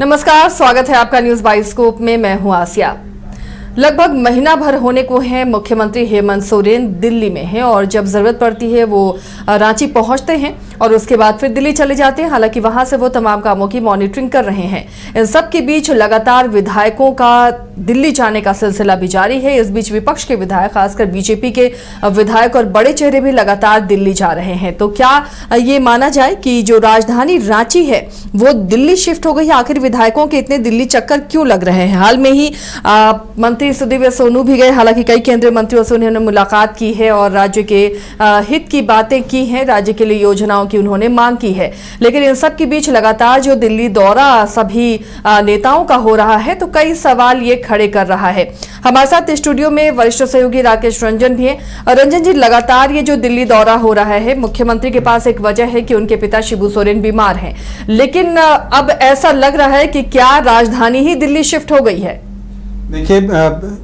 नमस्कार, स्वागत है आपका न्यूज बाइस्कोप में। मैं हूं आसिया। लगभग महीना भर होने को है मुख्यमंत्री हेमंत सोरेन दिल्ली में हैं और जब जरूरत पड़ती है वो रांची पहुंचते हैं और उसके बाद फिर दिल्ली चले जाते हैं। हालांकि वहां से वो तमाम कामों की मॉनिटरिंग कर रहे हैं। इन सब के बीच लगातार विधायकों का दिल्ली जाने का सिलसिला भी जारी है। इस बीच विपक्ष के विधायक, खासकर बीजेपी के विधायक और बड़े चेहरे भी लगातार दिल्ली जा रहे हैं। तो क्या ये माना जाए कि जो राजधानी रांची है वो दिल्ली शिफ्ट हो गई? आखिर विधायकों के इतने दिल्ली चक्कर क्यों लग रहे हैं? हाल में ही मंत्री सुदीव्य सोनू भी गए। हालांकि कई केंद्रीय मंत्रियों से उन्होंने मुलाकात की है और राज्य के हित की बातें की हैं, राज्य के लिए योजनाओं की उन्होंने मांग की है। लेकिन इन सब के बीच लगातार जो दिल्ली दौरा सभी नेताओं का हो रहा है तो कई सवाल ये खड़े कर रहा है। हमारे साथ स्टूडियो में वरिष्ठ सहयोगी राकेश रंजन भी हैं। रंजन जी, लगातार ये जो दिल्ली दौरा हो रहा है, मुख्यमंत्री के पास एक वजह है कि उनके पिता शिबू सोरेन बीमार हैं, लेकिन अब ऐसा लग रहा है कि क्या राजधानी ही दिल्ली शिफ्ट हो गई है? देखिए,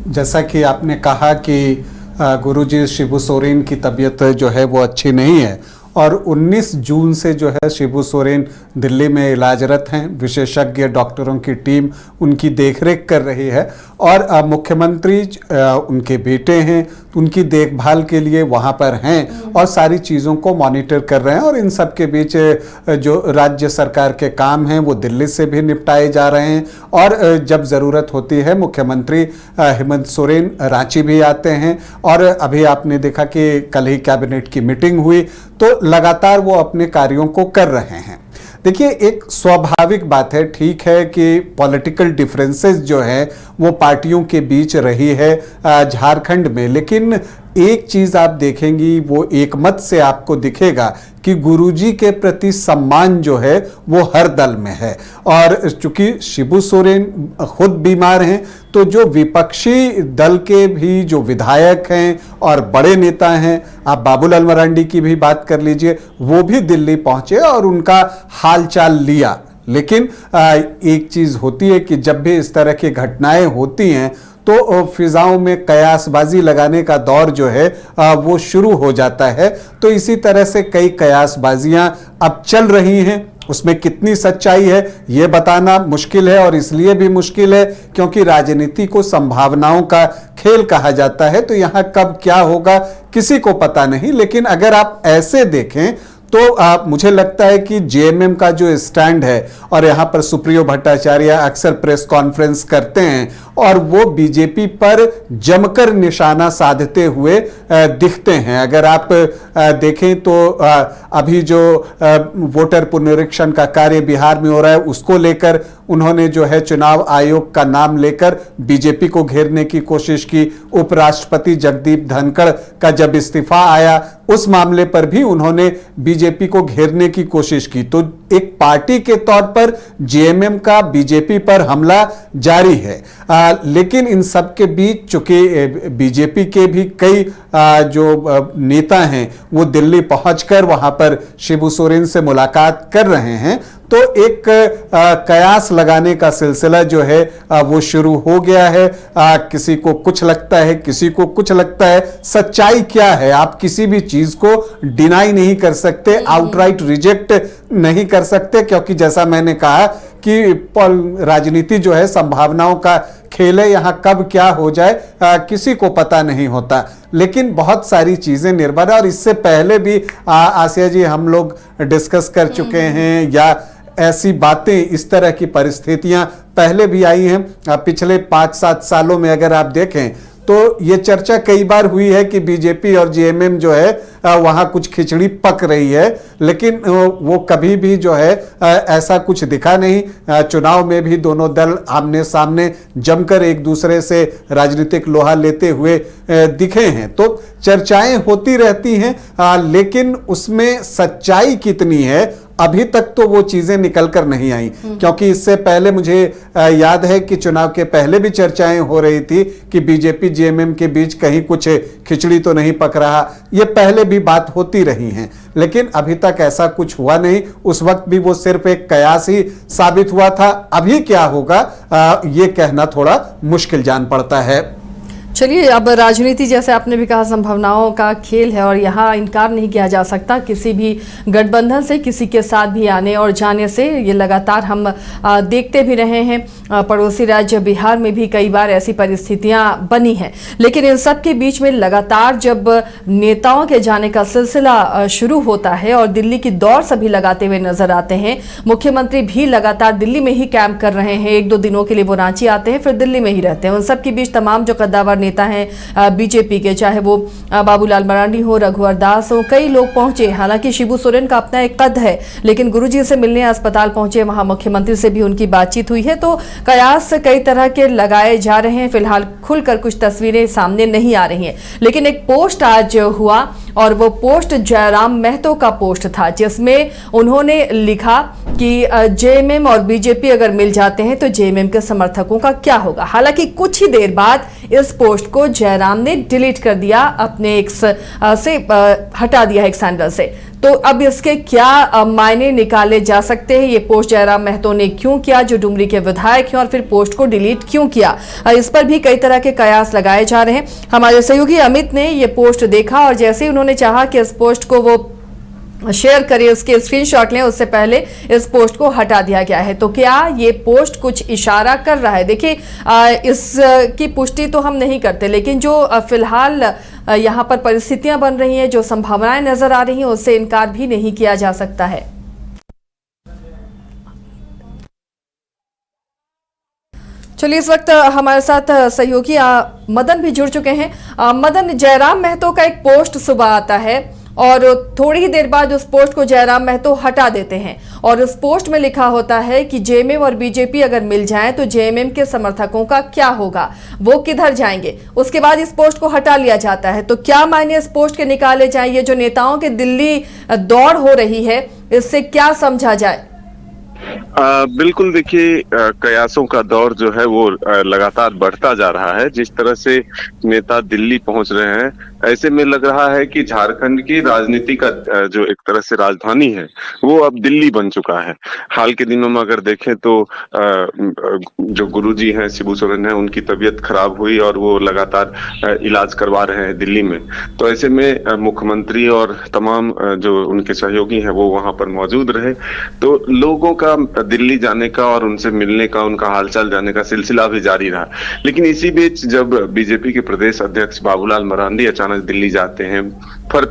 जैसा कि आपने कहा कि गुरुजी शिबू सोरेन की तबीयत जो है वो अच्छी नहीं है और 19 जून से जो है शिबू सोरेन दिल्ली में इलाजरत हैं। विशेषज्ञ डॉक्टरों की टीम उनकी देखरेख कर रही है और मुख्यमंत्री उनके बेटे हैं, उनकी देखभाल के लिए वहाँ पर हैं और सारी चीज़ों को मॉनिटर कर रहे हैं। और इन सब के बीच जो राज्य सरकार के काम हैं वो दिल्ली से भी निपटाए जा रहे हैं और जब ज़रूरत होती है मुख्यमंत्री हेमंत सोरेन रांची भी आते हैं। और अभी आपने देखा कि कल ही कैबिनेट की मीटिंग हुई तो लगातार वो अपने कार्यों को कर रहे हैं। देखिए, एक स्वाभाविक बात है, ठीक है कि पॉलिटिकल डिफरेंसेस जो है वो पार्टियों के बीच रही है झारखंड में, लेकिन एक चीज आप देखेंगी वो एक मत से आपको दिखेगा कि गुरुजी के प्रति सम्मान जो है वो हर दल में है। और चूंकि शिबू सोरेन खुद बीमार हैं तो जो विपक्षी दल के भी जो विधायक हैं और बड़े नेता हैं, आप बाबूलाल मरांडी की भी बात कर लीजिए, वो भी दिल्ली पहुंचे और उनका हालचाल लिया। लेकिन एक चीज होती है कि जब भी इस तरह की घटनाएं होती हैं तो फिजाओं में कयासबाजी लगाने का दौर जो है वो शुरू हो जाता है। तो इसी तरह से कई कयासबाजियां अब चल रही हैं। उसमें कितनी सच्चाई है ये बताना मुश्किल है और इसलिए भी मुश्किल है क्योंकि राजनीति को संभावनाओं का खेल कहा जाता है। तो यहां कब क्या होगा किसी को पता नहीं। लेकिन अगर आप ऐसे देखें तो मुझे लगता है कि जेएमएम का जो स्टैंड है, और यहाँ पर सुप्रियो भट्टाचार्य अक्सर प्रेस कॉन्फ्रेंस करते हैं और वो बीजेपी पर जमकर निशाना साधते हुए दिखते हैं। अगर आप देखें तो अभी जो वोटर पुनरीक्षण का कार्य बिहार में हो रहा है उसको लेकर उन्होंने जो है चुनाव आयोग का नाम लेकर बीजेपी को घेरने की कोशिश की। उपराष्ट्रपति जगदीप धनखड़ का जब इस्तीफा आया उस मामले पर भी उन्होंने बीजेपी को घेरने की कोशिश की। तो एक पार्टी के तौर पर जेएमएम का बीजेपी पर हमला जारी है। लेकिन इन सब के बीच चूंकि बीजेपी के भी कई जो नेता हैं वो दिल्ली पहुंचकर वहां पर शिबू सोरेन से मुलाकात कर रहे हैं, तो एक कयास लगाने का सिलसिला जो है वो शुरू हो गया है। किसी को कुछ लगता है, किसी को कुछ लगता है। सच्चाई क्या है आप किसी भी चीज को डिनाई नहीं कर सकते, आउटराइट रिजेक्ट नहीं कर सकते, क्योंकि जैसा मैंने कहा कि राजनीति जो है संभावनाओं का खेल है। यहां कब क्या हो जाए किसी को पता नहीं होता। लेकिन बहुत सारी चीजें निर्भर है और इससे पहले भी आसिया जी हम लोग डिस्कस कर चुके हैं या ऐसी बातें, इस तरह की परिस्थितियां पहले भी आई हैं। पिछले 5-7 सालों में अगर आप देखें तो ये चर्चा कई बार हुई है कि बीजेपी और जेएमएम जो है वहां कुछ खिचड़ी पक रही है, लेकिन वो कभी भी जो है ऐसा कुछ दिखा नहीं। चुनाव में भी दोनों दल आमने सामने जमकर एक दूसरे से राजनीतिक लोहा लेते हुए दिखे हैं। तो चर्चाएं होती रहती हैं, लेकिन उसमें सच्चाई कितनी है अभी तक तो वो चीजें निकल कर नहीं आई। क्योंकि इससे पहले मुझे याद है कि चुनाव के पहले भी चर्चाएं हो रही थी कि बीजेपी जेएमएम के बीच कहीं कुछ खिचड़ी तो नहीं पक रहा। ये पहले भी बात होती रही है, लेकिन अभी तक ऐसा कुछ हुआ नहीं। उस वक्त भी वो सिर्फ एक कयास ही साबित हुआ था। अभी क्या होगा ये कहना थोड़ा मुश्किल जान पड़ता है। चलिए, अब राजनीति जैसे आपने भी कहा संभावनाओं का खेल है और यहाँ इनकार नहीं किया जा सकता किसी भी गठबंधन से किसी के साथ भी आने और जाने से। ये लगातार हम देखते भी रहे हैं, पड़ोसी राज्य बिहार में भी कई बार ऐसी परिस्थितियां बनी हैं। लेकिन इन सब के बीच में लगातार जब नेताओं के जाने का सिलसिला शुरू होता है और दिल्ली की दौड़ सभी लगाते हुए नजर आते हैं, मुख्यमंत्री भी लगातार दिल्ली में ही कैंप कर रहे हैं। 1-2 दिनों के लिए वो रांची आते हैं, फिर दिल्ली में ही रहते हैं। उन सब के बीच तमाम जो कद्दावर नेता हैं बीजेपी के, चाहे वो बाबूलाल मरांडी हो, रघुवर दास हो, कई लोग पहुंचे। हालांकि शिबू सोरेन का अपना एक कद है, लेकिन गुरुजी से मिलने अस्पताल पहुंचे, वहां मुख्यमंत्री से भी उनकी बातचीत हुई है। तो कयास कई तरह के लगाए जा रहे हैं। फिलहाल खुलकर कुछ तस्वीरें सामने नहीं आ रही हैं, लेकिन एक पोस्ट आज हुआ और वो पोस्ट जयराम महतो का पोस्ट था, जिसमें उन्होंने लिखा कि जेएमएम और बीजेपी अगर मिल जाते हैं तो जेएमएम के समर्थकों का क्या होगा। हालांकि कुछ ही देर बाद इस पोस्ट को जयराम ने डिलीट कर दिया, अपने एक्स से हटा दिया, एक्स हैंडल से। तो अब इसके क्या मायने निकाले जा सकते हैं? ये पोस्ट जयराम महतो ने क्यों किया, जो डुमरी के विधायक हैं, और फिर पोस्ट को डिलीट क्यों किया? इस पर भी कई तरह के कयास लगाए जा रहे हैं। हमारे सहयोगी अमित ने ये पोस्ट देखा और जैसे ही उन्होंने चाहा कि इस पोस्ट को वो शेयर करिए, उसके स्क्रीनशॉट लें, उससे पहले इस पोस्ट को हटा दिया गया है। तो क्या ये पोस्ट कुछ इशारा कर रहा है? देखिए, इसकी पुष्टि तो हम नहीं करते, लेकिन जो फिलहाल यहाँ पर परिस्थितियां बन रही हैं, जो संभावनाएं नजर आ रही हैं, उससे इनकार भी नहीं किया जा सकता है। चलिए, इस वक्त हमारे साथ सहयोगी मदन भी जुड़ चुके हैं। मदन, जयराम महतो का एक पोस्ट सुबह आता है और थोड़ी ही देर बाद उस पोस्ट को जयराम महतो हटा देते हैं और उस पोस्ट में लिखा होता है कि जेएमएम और बीजेपी अगर मिल जाएं तो जेएमएम के समर्थकों का क्या होगा, वो किधर जाएंगे। उसके बाद इस पोस्ट को हटा लिया जाता है। तो क्या मायने इस पोस्ट के निकाले जाएं? ये जो नेताओं की दिल्ली दौड़ हो रही है, इससे क्या समझा जाए? बिल्कुल, देखिए, कयासों का दौर जो है वो लगातार बढ़ता जा रहा है। जिस तरह से नेता दिल्ली पहुंच रहे हैं, ऐसे में लग रहा है कि झारखंड की राजनीति का जो एक तरह से राजधानी है वो अब दिल्ली बन चुका है। हाल के दिनों में अगर देखें तो जो गुरुजी हैं, शिबू सोरेन हैं, उनकी तबीयत खराब हुई और वो लगातार इलाज करवा रहे हैं दिल्ली में। तो ऐसे में मुख्यमंत्री और तमाम जो उनके सहयोगी हैं वो वहां पर मौजूद रहे। तो लोगों का दिल्ली जाने का और उनसे मिलने का, उनका हालचाल जानने का सिलसिला भी जारी रहा। लेकिन इसी बीच जब बीजेपी के प्रदेश अध्यक्ष बाबूलाल मरांडी अचानक दिल्ली जाते हैं, और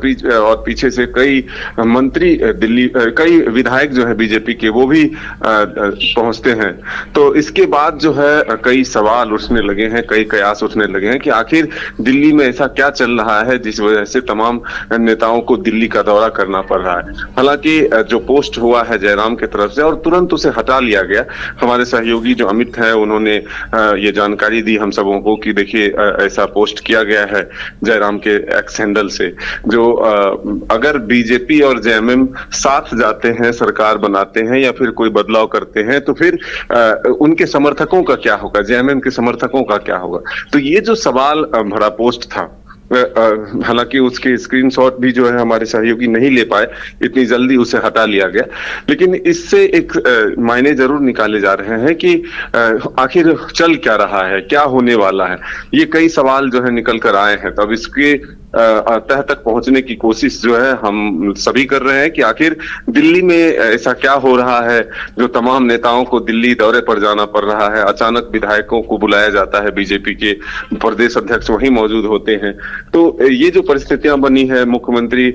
पीछे से कई मंत्री दिल्ली, कई विधायक जो है बीजेपी के, वो भी पहुंचते हैं, तो इसके बाद जो है कई सवाल उठने लगे हैं, कई कयास उठने लगे हैं कि आखिर दिल्ली में ऐसा क्या चल रहा है जिस वजह से तमाम नेताओं को दिल्ली का दौरा करना पड़ रहा है। हालांकि जो पोस्ट हुआ है जयराम की तरफ से और तुरंत उसे हटा लिया गया। हमारे सहयोगी जो अमित है, उन्होंने ये जानकारी दी हम सबों को कि देखिए, ऐसा पोस्ट किया गया है जयराम के एक्स हैंडल से, जो अगर बीजेपी और जेएमएम साथ जाते हैं, सरकार बनाते हैं या फिर कोई बदलाव करते हैं, तो फिर उनके समर्थकों का क्या होगा, जेएमएम के समर्थकों का क्या होगा। तो ये जो सवाल भरा पोस्ट था, हालांकि उसके स्क्रीनशॉट भी जो है हमारे सहयोगी नहीं ले पाए, इतनी जल्दी उसे हटा लिया गया। लेकिन इससे एक मायने जरूर निकाले जा रहे हैं कि आखिर चल क्या रहा है, क्या होने वाला है। ये कई सवाल जो है निकल कर आए हैं। तब इसके तह तक पहुंचने की कोशिश जो है हम सभी कर रहे हैं कि आखिर दिल्ली में ऐसा क्या हो रहा है जो तमाम नेताओं को दिल्ली दौरे पर जाना पड़ रहा है। अचानक विधायकों को बुलाया जाता है, बीजेपी के प्रदेश अध्यक्ष वहीं मौजूद होते हैं। तो ये जो परिस्थितियां बनी है, मुख्यमंत्री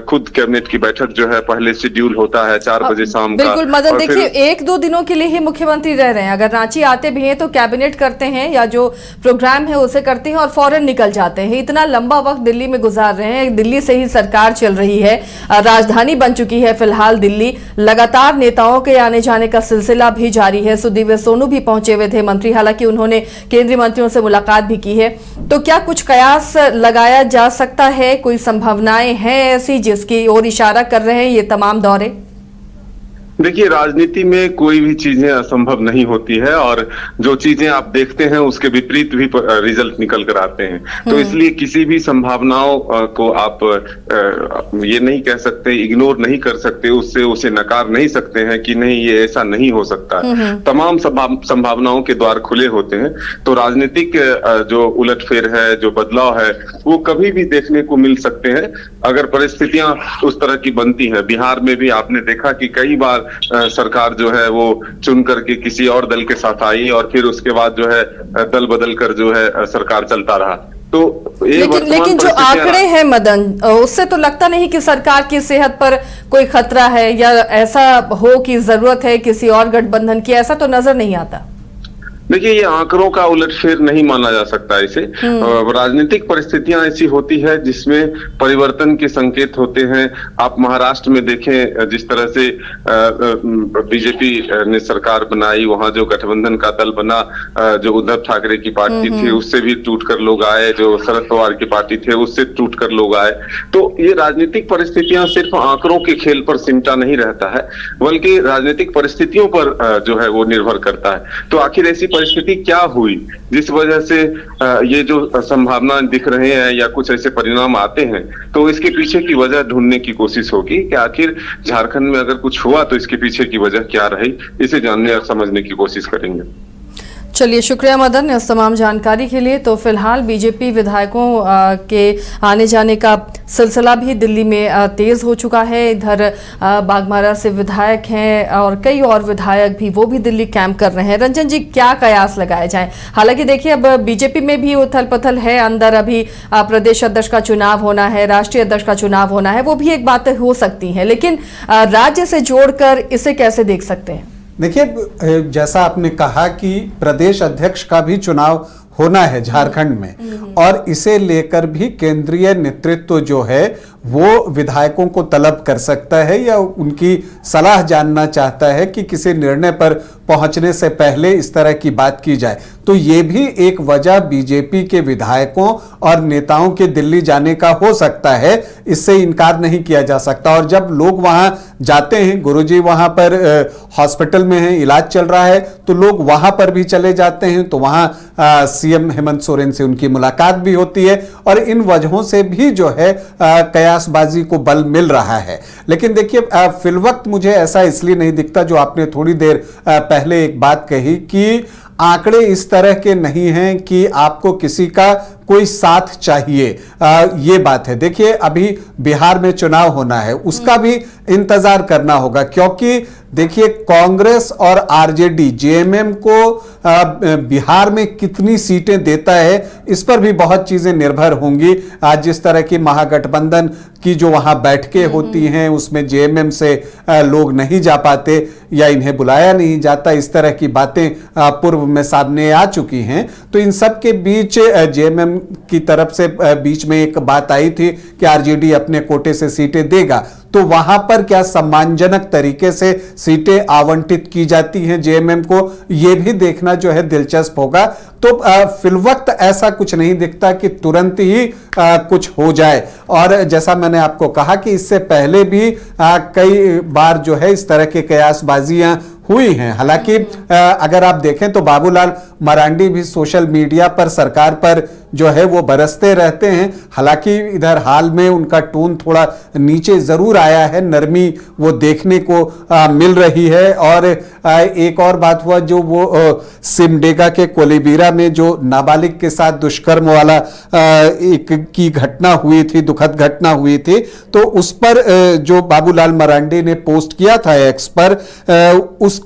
खुद कैबिनेट की बैठक जो है पहले शेड्यूल होता है 4 बजे शाम का। बिल्कुल मदन, देखिए 1-2 दिनों के लिए ही मुख्यमंत्री रह रहे हैं। अगर रांची आते भी हैं तो कैबिनेट करते हैं या जो प्रोग्राम है उसे करते हैं और फौरन निकल जाते हैं। इतना लंबा वक्त दिल्ली में गुजार रहे हैं। दिल्ली से ही सरकार चल रही है, राजधानी बन चुकी है फिलहाल दिल्ली। लगातार नेताओं के आने जाने का सिलसिला भी जारी है। सुदीव्य सोनू भी पहुंचे हुए थे मंत्री, हालांकि उन्होंने केंद्रीय मंत्रियों से मुलाकात भी की है। तो क्या कुछ कयास लगाया जा सकता है? कोई संभावनाएं हैं ऐसी जिसकी ओर इशारा कर रहे हैं ये तमाम दौरे? देखिए, राजनीति में कोई भी चीजें असंभव नहीं होती है, और जो चीजें आप देखते हैं उसके विपरीत भी रिजल्ट निकल कर आते हैं। तो इसलिए किसी भी संभावनाओं को आप ये नहीं कह सकते, इग्नोर नहीं कर सकते, उससे उसे नकार नहीं सकते हैं कि नहीं ये ऐसा नहीं हो सकता। तमाम संभावनाओं के द्वार खुले होते हैं। तो राजनीतिक जो उलटफेर है, जो बदलाव है, वो कभी भी देखने को मिल सकते हैं अगर परिस्थितियां उस तरह की बनती हैं। बिहार में भी आपने देखा कि कई बार सरकार जो है वो चुन करके किसी और दल के साथ आई, और फिर उसके बाद जो है दल बदल कर जो है सरकार चलता रहा। तो लेकिन जो आंकड़े हैं मदन, उससे तो लगता नहीं कि सरकार की सेहत पर कोई खतरा है, या ऐसा हो कि जरूरत है किसी और गठबंधन की, ऐसा तो नजर नहीं आता। देखिए, ये आंकड़ों का उलटफेर नहीं माना जा सकता इसे। राजनीतिक परिस्थितियां ऐसी होती है जिसमें परिवर्तन के संकेत होते हैं। आप महाराष्ट्र में देखें, जिस तरह से बीजेपी ने सरकार बनाई, वहां जो गठबंधन का दल बना, जो उद्धव ठाकरे की पार्टी थी उससे भी टूटकर लोग आए, जो शरद पवार की पार्टी थे उससे टूटकर लोग आए। तो ये राजनीतिक परिस्थितियां सिर्फ आंकड़ों के खेल पर सिमटा नहीं रहता है, बल्कि राजनीतिक परिस्थितियों पर जो है वो निर्भर करता है। तो आखिर ऐसी परिस्थिति क्या हुई जिस वजह से ये जो संभावना दिख रहे हैं या कुछ ऐसे परिणाम आते हैं, तो इसके पीछे की वजह ढूंढने की कोशिश होगी कि आखिर झारखंड में अगर कुछ हुआ तो इसके पीछे की वजह क्या रही, इसे जानने और समझने की कोशिश करेंगे। चलिए, शुक्रिया मदन इस तमाम जानकारी के लिए। तो फिलहाल बीजेपी विधायकों के आने जाने का सिलसिला भी दिल्ली में तेज हो चुका है। इधर बाघमारा से विधायक हैं और कई और विधायक भी, वो भी दिल्ली कैंप कर रहे हैं। रंजन जी, क्या कयास लगाए जाएं? हालांकि देखिए, अब बीजेपी में भी उथल पुथल है, अंदर अभी प्रदेश अध्यक्ष का चुनाव होना है, राष्ट्रीय अध्यक्ष का चुनाव होना है, वो भी एक बात हो सकती है, लेकिन राज्य से जोड़कर इसे कैसे देख सकते हैं? देखिए, जैसा आपने कहा कि प्रदेश अध्यक्ष का भी चुनाव होना है झारखंड में, और इसे लेकर भी केंद्रीय नेतृत्व जो है वो विधायकों को तलब कर सकता है या उनकी सलाह जानना चाहता है कि किसी निर्णय पर पहुंचने से पहले इस तरह की बात की जाए। तो ये भी एक वजह बीजेपी के विधायकों और नेताओं के दिल्ली जाने का हो सकता है, इससे इनकार नहीं किया जा सकता। और जब लोग वहां जाते हैं, गुरुजी वहां पर हॉस्पिटल में हैं, इलाज चल रहा है, तो लोग वहां पर भी चले जाते हैं, तो वहां सीएम हेमंत सोरेन से उनकी मुलाकात भी होती है, और इन वजहों से भी जो है कयासबाजी को बल मिल रहा है। लेकिन देखिए, फिलवक्त मुझे ऐसा इसलिए नहीं दिखता, जो आपने थोड़ी देर पहले एक बात कही कि आंकड़े इस तरह के नहीं हैं कि आपको किसी का कोई साथ चाहिए, ये बात है। देखिए, अभी बिहार में चुनाव होना है, उसका भी इंतजार करना होगा, क्योंकि देखिए कांग्रेस और आरजेडी जेएमएम को बिहार में कितनी सीटें देता है, इस पर भी बहुत चीजें निर्भर होंगी। आज जिस तरह की महागठबंधन की जो वहां बैठकें होती हैं, उसमें जेएमएम से लोग नहीं जा पाते या इन्हें बुलाया नहीं जाता, इस तरह की बातें पूर्व में सामने आ चुकी हैं। तो इन सब के बीच जेएमएम की तरफ से बीच में एक बात आई थी कि आरजेडी अपने कोटे से सीटें देगा, तो वहां पर क्या सम्मानजनक तरीके से सीटें आवंटित की जाती हैं जेएमएम को, यह भी देखना जो है दिलचस्प होगा। तो फिलवक्त ऐसा कुछ नहीं दिखता कि तुरंत ही कुछ हो जाए। और जैसा मैंने आपको कहा कि इससे पहले भी कई बार जो है इस तरह के कयासबाजियां हुई हैं। हालांकि अगर आप देखें तो बाबूलाल मरांडी भी सोशल मीडिया पर सरकार पर जो है वो बरसते रहते हैं। हालांकि इधर हाल में उनका टोन थोड़ा नीचे जरूर आया है, नरमी वो देखने को मिल रही है। और एक और बात हुआ, जो वो सिमडेगा के कोलीबीरा में जो नाबालिग के साथ दुष्कर्म वाला एक की घटना हुई थी, दुखद घटना हुई थी, तो उस पर जो बाबूलाल मरांडी ने पोस्ट किया था एक्स पर, उस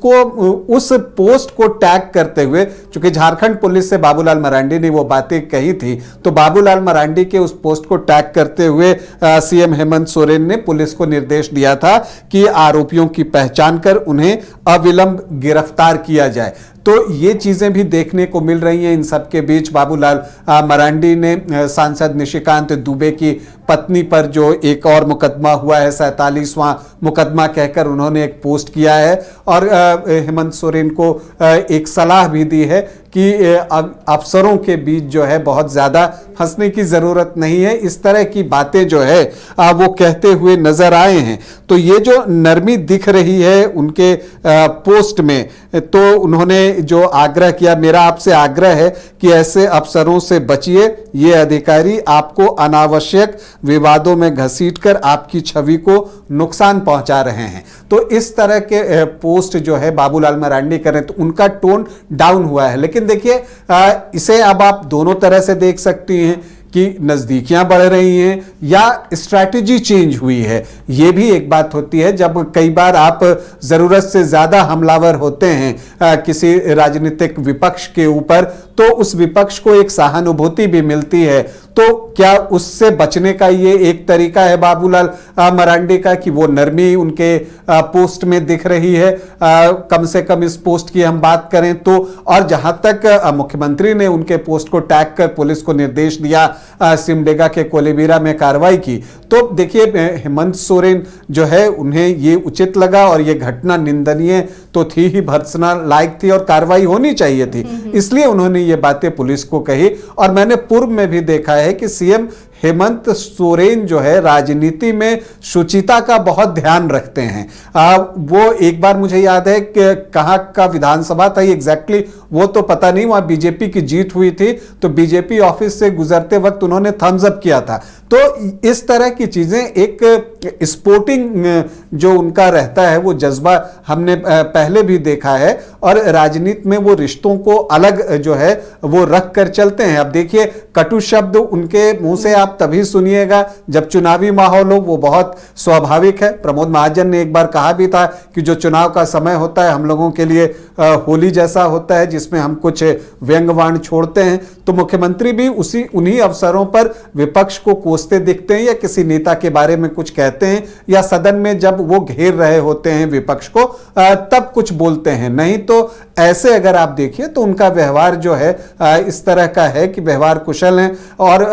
पोस्ट को टैग करते हुए, चूंकि झारखंड पुलिस से बाबूलाल मरांडी ने वो बातें कही थी, तो बाबूलाल मरांडी के उस पोस्ट को टैग करते हुए सीएम हेमंत सोरेन ने पुलिस को निर्देश दिया था कि आरोपियों की पहचान कर उन्हें अविलंब गिरफ्तार किया जाए। तो ये चीजें भी देखने को मिल रही हैं। इन सब के बीच बाबूलाल मरांडी ने सांसद निशिकांत दुबे की पत्नी पर जो एक और मुकदमा हुआ है, 47वां मुकदमा कहकर उन्होंने एक पोस्ट किया है, और हेमंत सोरेन को एक सलाह भी दी है कि अफसरों के बीच जो है बहुत ज़्यादा फंसने की ज़रूरत नहीं है, इस तरह की बातें जो है वो कहते हुए नज़र आए हैं। तो ये जो नरमी दिख रही है उनके पोस्ट में, तो उन्होंने जो आग्रह किया, मेरा आपसे आग्रह है कि ऐसे अफसरों से बचिए, ये अधिकारी आपको अनावश्यक विवादों में घसीटकर आपकी छवि को नुकसान पहुंचा रहे हैं। तो इस तरह के पोस्ट जो है बाबूलाल मरांडी करें तो उनका टोन डाउन हुआ है। लेकिन देखिए इसे अब आप दोनों तरह से देख सकती हैं कि नज़दीकियां बढ़ रही हैं या स्ट्रैटेजी चेंज हुई है। यह भी एक बात होती है जब कई बार आप ज़रूरत से ज़्यादा हमलावर होते हैं किसी राजनीतिक विपक्ष के ऊपर, तो उस विपक्ष को एक सहानुभूति भी मिलती है। तो क्या उससे बचने का ये एक तरीका है बाबूलाल मरांडी का कि वो नरमी उनके पोस्ट में दिख रही है? कम से कम इस पोस्ट की हम बात करें तो, और जहां तक मुख्यमंत्री ने उनके पोस्ट को टैग कर पुलिस को निर्देश दिया सिमडेगा के कोलेबिरा में कार्रवाई की, तो देखिए हेमंत सोरेन जो है उन्हें ये उचित लगा और ये घटना निंदनीय तो थी ही, भर्त्सना लायक थी और कार्रवाई होनी चाहिए थी, इसलिए उन्होंने ये बातें पुलिस को कही। और मैंने पूर्व में भी देखा है कि सीएम हेमंत सोरेन जो है राजनीति में शुचिता का बहुत ध्यान रखते हैं। वो एक बार मुझे याद है कि कहाँ का विधानसभा था एग्जैक्टली वो तो पता नहीं, वहां बीजेपी की जीत हुई थी तो बीजेपी ऑफिस से गुजरते वक्त उन्होंने थम्स अप किया था। तो इस तरह की चीजें, एक स्पोर्टिंग जो उनका रहता है वो जज्बा हमने पहले भी देखा है, और राजनीति में वो रिश्तों को अलग जो है वो रख कर चलते हैं। अब देखिए कटु शब्द उनके मुंह से आप तभी सुनिएगा जब चुनावी माहौल हो, वो बहुत स्वाभाविक है। प्रमोद महाजन ने एक बार कहा भी था कि जो चुनाव का समय होता है हम लोगों के लिए होली जैसा होता है जिसमें हम कुछ व्यंग्यवाण छोड़ते हैं। तो मुख्यमंत्री भी उन्हीं अवसरों पर विपक्ष को कोसते दिखते हैं या किसी नेता के बारे में कुछ कहते हैं, या सदन में जब वो घेर रहे होते हैं विपक्ष को तब कुछ बोलते हैं। नहीं तो ऐसे अगर आप देखिए तो उनका व्यवहार जो है इस तरह का है कि व्यवहार कुशल है और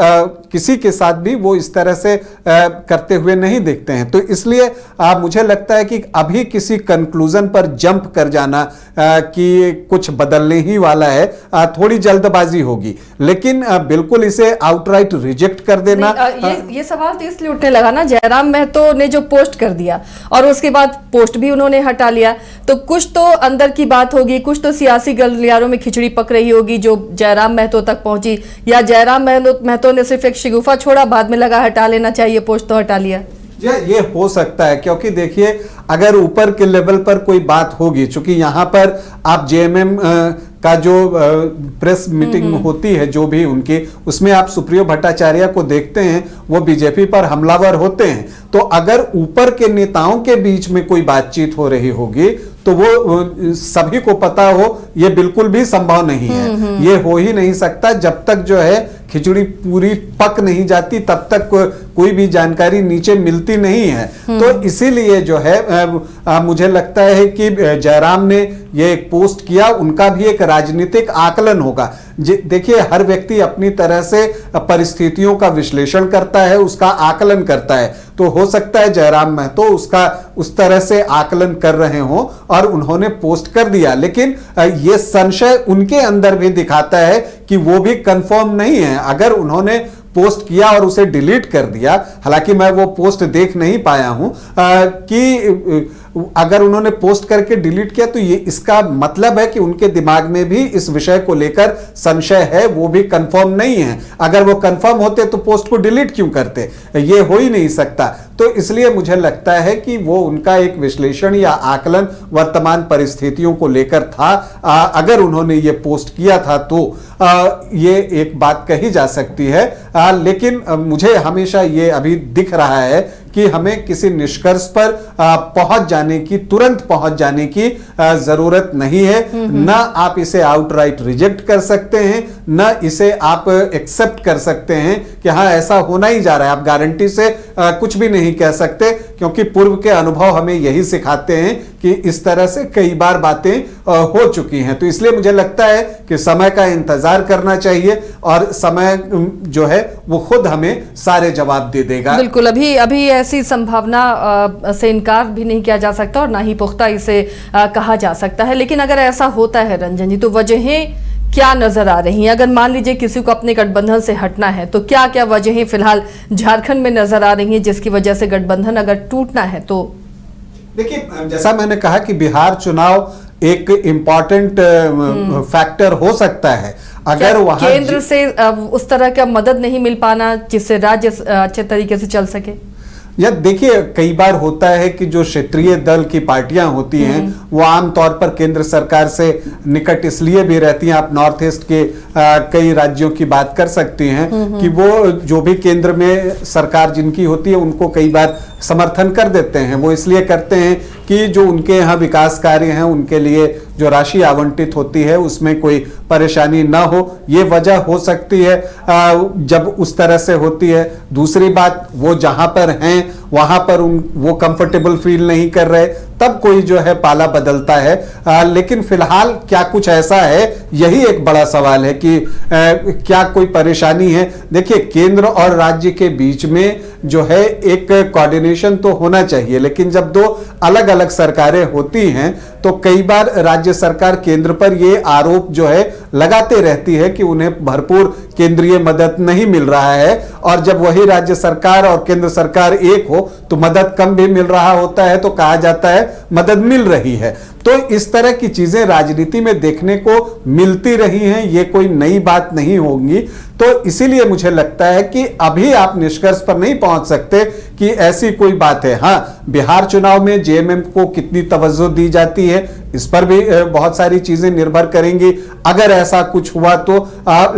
किसी के साथ भी वो इस तरह से करते हुए नहीं दिखते हैं। तो इसलिए मुझे लगता है कि अभी किसी कंक्लूजन पर जंप कर जाना कि कुछ बदलने ही वाला है, थोड़ी जल्दबाजी होगी। लेकिन बिल्कुल इसे आउटराइट रिजेक्ट कर देना, ये सवाल तो इसलिए उठने लगा ना, जयराम महतो ने जो पोस्ट कर दिया और उसके बाद पोस्ट भी उन्होंने हटा लिया, तो कुछ तो अंदर की बात होगी, कुछ तो सियासी गलियारों में खिचड़ी पक रही होगी जो जयराम महतो तक पहुंची, या जयराम महतो ने सिर्फ एक शिगुफा छोड़ा, बाद में लगा हटा लेना चाहिए पोस्ट तो हटा लिया। ये हो सकता है, क्योंकि देखिए अगर ऊपर के लेवल पर कोई बात होगी, चूंकि यहां पर आप जेएमएम का जो प्रेस मीटिंग होती है जो भी उनकी, उसमें आप सुप्रियो भट्टाचार्य को देखते हैं वो बीजेपी पर हमलावर होते हैं। तो अगर ऊपर के नेताओं के बीच में कोई बातचीत हो रही होगी तो वो सभी को पता हो, ये बिल्कुल भी संभव नहीं है। ये हो ही नहीं सकता जब तक जो है खिचड़ी पूरी पक नहीं जाती, तब तक कोई भी जानकारी नीचे मिलती नहीं है। तो इसीलिए जो है मुझे लगता है कि जयराम ने ये एक पोस्ट किया, उनका भी एक राजनीतिक आकलन होगा। देखिए हर व्यक्ति अपनी तरह से परिस्थितियों का विश्लेषण करता है, उसका आकलन करता है। तो हो सकता है जयराम महतो उसका उस तरह से आकलन कर रहे हों और उन्होंने पोस्ट कर दिया, लेकिन यह संशय उनके अंदर भी दिखाता है कि वो भी कंफर्म नहीं है। अगर उन्होंने पोस्ट किया और उसे डिलीट कर दिया, हालांकि मैं वो पोस्ट देख नहीं पाया हूं कि अगर उन्होंने पोस्ट करके डिलीट किया तो ये इसका मतलब है कि उनके दिमाग में भी इस विषय को लेकर संशय है, वो भी कंफर्म नहीं है। अगर वो कंफर्म होते तो पोस्ट को डिलीट क्यों करते? ये हो ही नहीं सकता। तो इसलिए मुझे लगता है कि वो उनका एक विश्लेषण या आकलन वर्तमान परिस्थितियों को लेकर था। अगर उन्होंने ये पोस्ट किया था तो ये एक बात कही जा सकती है, लेकिन मुझे हमेशा ये अभी दिख रहा है कि हमें किसी निष्कर्ष पर पहुंच जाने की, तुरंत पहुंच जाने की जरूरत नहीं है। ना आप इसे आउटराइट रिजेक्ट कर सकते हैं, ना इसे आप एक्सेप्ट कर सकते हैं कि हाँ ऐसा होना ही जा रहा है। आप गारंटी से कुछ भी नहीं कह सकते, क्योंकि पूर्व के अनुभव हमें यही सिखाते हैं कि इस तरह से कई बार बातें हो चुकी हैं। तो इसलिए मुझे लगता है कि समय का इंतजार करना चाहिए और समय जो है वो खुद हमें सारे जवाब दे देगा। बिल्कुल, अभी ऐसी संभावना से इनकार भी नहीं किया जा सकता और ना ही पुख्ता इसे कहा जा सकता है। लेकिन अगर ऐसा होता है रंजन जी, तो वजहें क्या नजर आ रही हैं? अगर मान लीजिए किसी को अपने गठबंधन से हटना है तो क्या क्या वजहें फिलहाल झारखंड में नजर आ रही हैं जिसकी वजह से गठबंधन अगर टूटना है तो? देखिए, जैसा मैंने कहा कि बिहार चुनाव एक इम्पॉर्टेंट फैक्टर हो सकता है। अगर वहां केंद्र से उस तरह का मदद नहीं मिल पाना जिससे राज्य अच्छे तरीके से चल सके। या देखिए, कई बार होता है कि जो क्षेत्रीय दल की पार्टियां होती हैं वो आमतौर पर केंद्र सरकार से निकट इसलिए भी रहती हैं। आप नॉर्थ ईस्ट के कई राज्यों की बात कर सकती हैं कि वो जो भी केंद्र में सरकार जिनकी होती है उनको कई बार समर्थन कर देते हैं। वो इसलिए करते हैं कि जो उनके यहाँ विकास कार्य हैं उनके लिए जो राशि आवंटित होती है उसमें कोई परेशानी ना हो, ये वजह हो सकती है जब उस तरह से होती है। दूसरी बात, वो जहां पर हैं वहां पर वो कंफर्टेबल फील नहीं कर रहे, तब कोई जो है पाला बदलता है। लेकिन फिलहाल क्या कुछ ऐसा है, यही एक बड़ा सवाल है कि क्या कोई परेशानी है। देखिए, केंद्र और राज्य के बीच में जो है एक कोऑर्डिनेशन तो होना चाहिए, लेकिन जब दो अलग अलग सरकारें होती हैं तो कई बार राज्य सरकार केंद्र पर ये आरोप जो है लगाते रहती है कि उन्हें भरपूर केंद्रीय मदद नहीं मिल रहा है, और जब वही राज्य सरकार और केंद्र सरकार एक हो तो मदद कम भी मिल रहा होता है तो कहा जाता है मदद मिल रही है। तो इस तरह की चीजें राजनीति में देखने को मिलती रही हैं, ये कोई नई बात नहीं होगी। तो इसीलिए मुझे लगता है कि अभी आप निष्कर्ष पर नहीं पहुंच सकते कि ऐसी कोई बात है। हाँ, बिहार चुनाव में जेएमएम को कितनी तवज्जो दी जाती है इस पर भी बहुत सारी चीजें निर्भर करेंगी अगर ऐसा कुछ हुआ तो।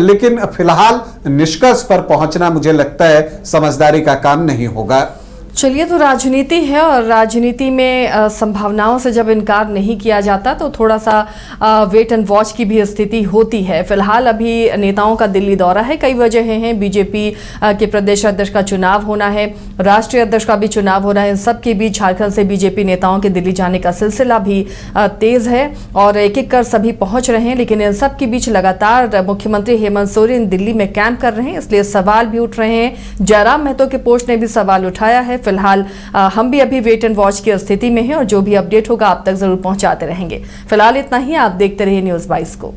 लेकिन फिलहाल निष्कर्ष पर पहुंचना मुझे लगता है समझदारी का काम नहीं होगा। चलिए, तो राजनीति है और राजनीति में संभावनाओं से जब इनकार नहीं किया जाता तो थोड़ा सा वेट एंड वॉच की भी स्थिति होती है। फिलहाल अभी नेताओं का दिल्ली दौरा है, कई वजहें हैं। बीजेपी के प्रदेश अध्यक्ष का चुनाव होना है, राष्ट्रीय अध्यक्ष का भी चुनाव होना है। इन सब के बीच झारखंड से बीजेपी नेताओं के दिल्ली जाने का सिलसिला भी तेज है और एक एक कर सभी पहुंच रहे हैं। लेकिन इन सब के बीच लगातार मुख्यमंत्री हेमंत सोरेन दिल्ली में कैंप कर रहे हैं, इसलिए सवाल भी उठ रहे हैं। जयराम महतो के पोस्ट ने भी सवाल उठाया है। फिलहाल हम भी अभी वेट एंड वॉच की स्थिति में हैं और जो भी अपडेट होगा आप तक जरूर पहुंचाते रहेंगे। फिलहाल इतना ही, आप देखते रहिए न्यूज़ 22 को।